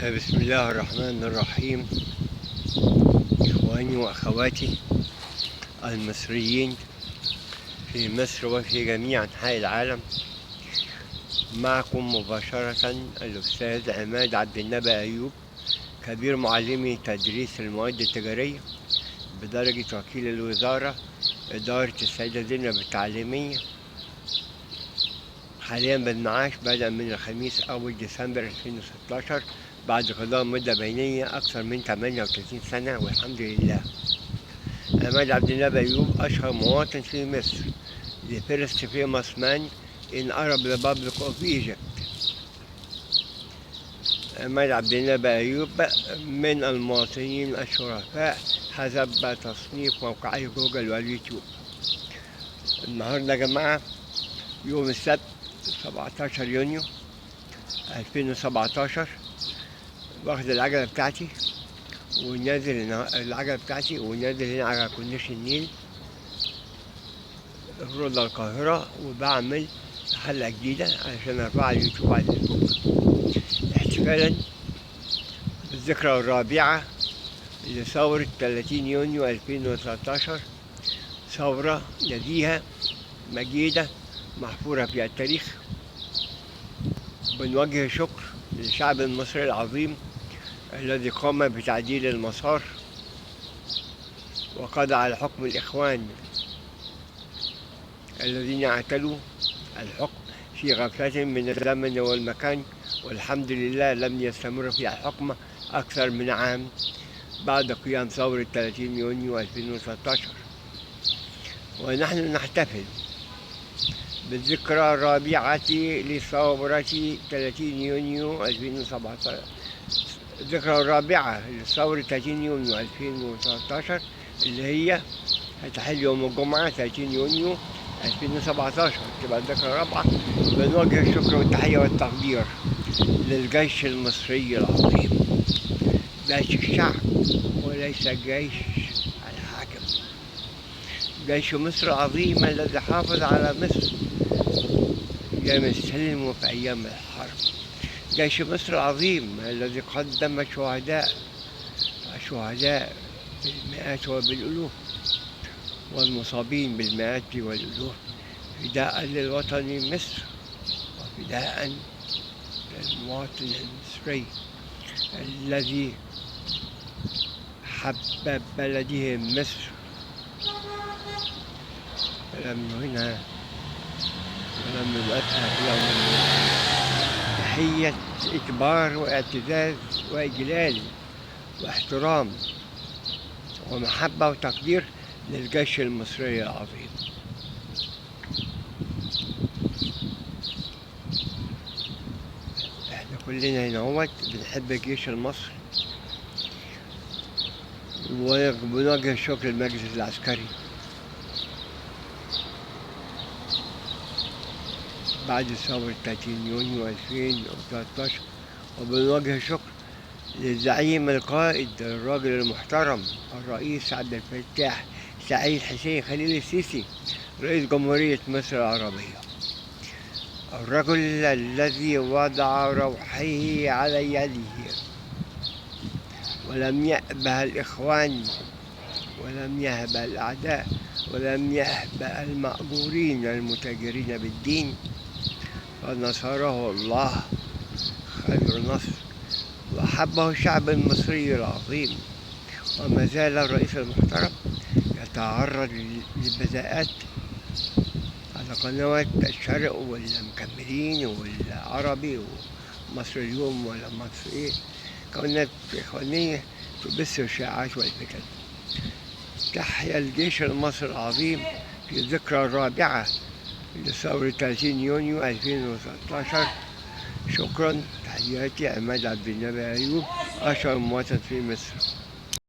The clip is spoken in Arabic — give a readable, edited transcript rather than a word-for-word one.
بسم الله الرحمن الرحيم. إخواني وأخواتي المصريين في مصر وفي جميع أنحاء العالم، معكم مباشرة الأستاذ عماد عبد النبي أيوب، كبير معلمي تدريس المواد التجارية بدرجة وكيل الوزارة إدارة السيدة زينب التعليمية، حاليا بالمعاش بدءا من الخميس أول ديسمبر 2016 بعد قضاء مدة بينية أكثر من 38 سنة والحمد لله. عماد عبد النبي أيوب أشهر مواطن في مصر. The first famous man in Arab Republic of Egypt. عماد عبد النبي أيوب من المواطنين الشرفاء حسب تصنيف موقعي جوجل واليوتيوب. النهارده يا جماعة يوم السبت 17 يونيو 2017، واخد العجلة بتاعتي ونازل هنا على كورنيش النيل رود القاهرة، وبعمل حلقة جديدة علشان ارفعها على اليوتيوب على الفيسبوك احتفالا بالذكرى الرابعة لثورة 30 يونيو 2013، ثورة نزيهة مجيدة محفورة في التاريخ. بنوجه شكر للشعب المصري العظيم الذي قام بتعديل المسار وقضى على حكم الإخوان الذين اعتلوا الحكم في غفلة من الزمن والمكان، والحمد لله لم يستمر في الحكم أكثر من عام بعد قيام ثورة 30 يونيو 2013. ونحن نحتفل بالذكرى الرابعة لثورة 30 يونيو 2017، الذكرى الرابعة لثورة 30 يونيو 2013 اللي هي هتحل يوم الجمعة 30 يونيو 2017، تبقى الذكرى الرابعة. بنوجه الشكر والتحية والتقدير للجيش المصري العظيم، جيش الشعب وليس جيش الحاكم. جيش مصر العظيم الذي حافظ على مصر أيام السلم وفي أيام الحرب. جيش مصر العظيم الذي قدم شهداء بالمئات وبالألوف، والمصابين بالمئات والألوف، فداء للوطن مصر وفداء للمواطن المصري الذي حب بلده مصر ولم يهنها ولم يبقى يوم. تحية إكبار واعتزاز وإجلال واحترام ومحبة وتقدير للجيش المصري العظيم. احنا كلنا هنا بنحب الجيش المصري، وبنوجه الشكر للمجلس العسكري بعد ثورة 30 يونيو 2013، وبنوجه الشكر للزعيم القائد الراجل المحترم الرئيس عبد الفتاح سعيد حسين خليل السيسي رئيس جمهورية مصر العربية، الرجل الذي وضع روحه على يده ولم يأبه الإخوان ولم يهبه الأعداء ولم يهبه المأجورين المتاجرين بالدين، فنصره الله خير نصر وأحبه الشعب المصري العظيم. وما زال الرئيس المحترم يتعرض للبذاءات على قنوات الشرق والمكملين والعربي ومصر اليوم ولا مصر ايه، قنوات إخوانية تبث الشائعات والفتن. تحيا الجيش المصري العظيم في الذكرى الرابعة لثورة 30 يونيو 2013. شكرا. تحياتي عماد عبد النبي أيوب، أشهر مواطن في مصر.